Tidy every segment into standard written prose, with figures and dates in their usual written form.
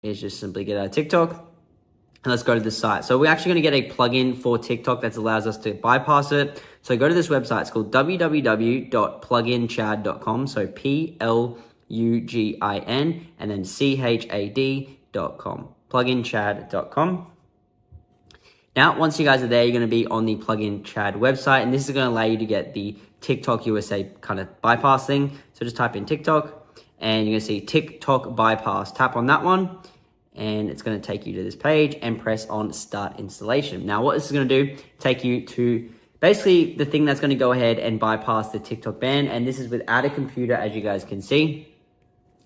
is just simply get our TikTok and let's go to the site. So we're actually going to get a plugin for TikTok that allows us to bypass it. So go to this website. It's called www.pluginchad.com. So PLUGIN and then CHAD.com. Pluginchad.com. Now, once you guys are there, you're going to be on the Plugin Chad website, and this is going to allow you to get the TikTok USA kind of bypass thing. So just type in TikTok, and you're going to see TikTok bypass. Tap on that one, and it's going to take you to this page, and press on Start Installation. Now, what this is going to do, take you to basically the thing that's going to go ahead and bypass the TikTok ban, and this is without a computer, as you guys can see.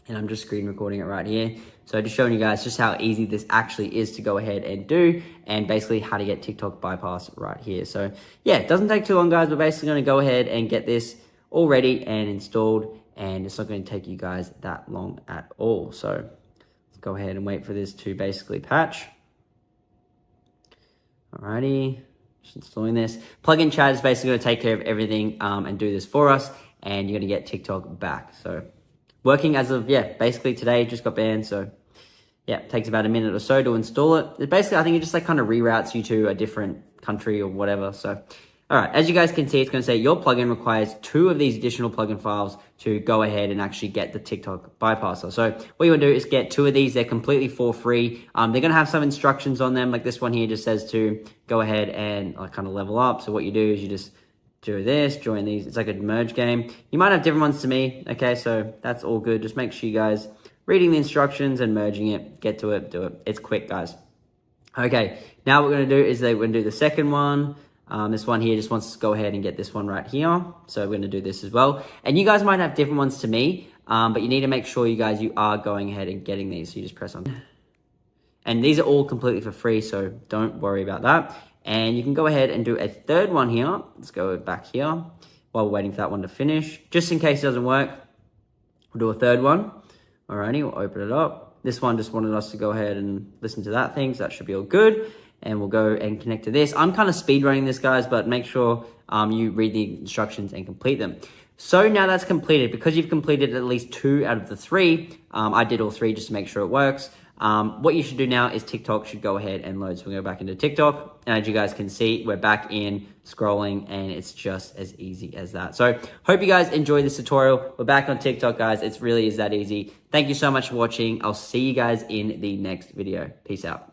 And I'm just screen recording it right here. So just showing you guys just how easy this actually is to go ahead and do, and basically how to get TikTok bypass right here. So yeah, it doesn't take too long, guys. We're basically going to go ahead and get this all ready and installed, and it's not going to take you guys that long at all. So let's go ahead and wait for this to basically patch. Alrighty, just installing this. Plugin Chad is basically going to take care of everything and do this for us, and you're going to get TikTok back. So working as of, basically today, just got banned. So yeah, it takes about a minute or so to install it. Basically, I think it just like kind of reroutes you to a different country or whatever. So, all right, as you guys can see, it's going to say your plugin requires 2 of these additional plugin files to go ahead and actually get the TikTok bypasser. So what you want to do is get 2 of these. They're completely for free. They're going to have some instructions on them. Like this one here just says to go ahead and like kind of level up. So what you do is you just do this, join these. It's like a merge game. You might have different ones to me. Okay, so that's all good. Just make sure you guys reading the instructions and merging it. Get to it, do it. It's quick, guys. Okay, now what we're going to do is we're going to do the second one. This one here just wants to go ahead and get this one right here. So we're going to do this as well. And you guys might have different ones to me, but you need to make sure you are going ahead and getting these. So you just press on. And these are all completely for free, so don't worry about that. And you can go ahead and do a third one here. Let's go back here while we're waiting for that one to finish. Just in case it doesn't work, we'll do a third one. Alrighty, we'll open it up. This one just wanted us to go ahead and listen to that thing, so that should be all good. And we'll go and connect to this. I'm kind of speed running this, guys, but make sure you read the instructions and complete them. So now that's completed. Because you've completed at least 2 out of the 3, I did all 3 just to make sure it works. What you should do now is TikTok should go ahead and load. So we'll go back into TikTok. And as you guys can see, we're back in scrolling, and it's just as easy as that. So hope you guys enjoyed this tutorial. We're back on TikTok, guys. It really is that easy. Thank you so much for watching. I'll see you guys in the next video. Peace out.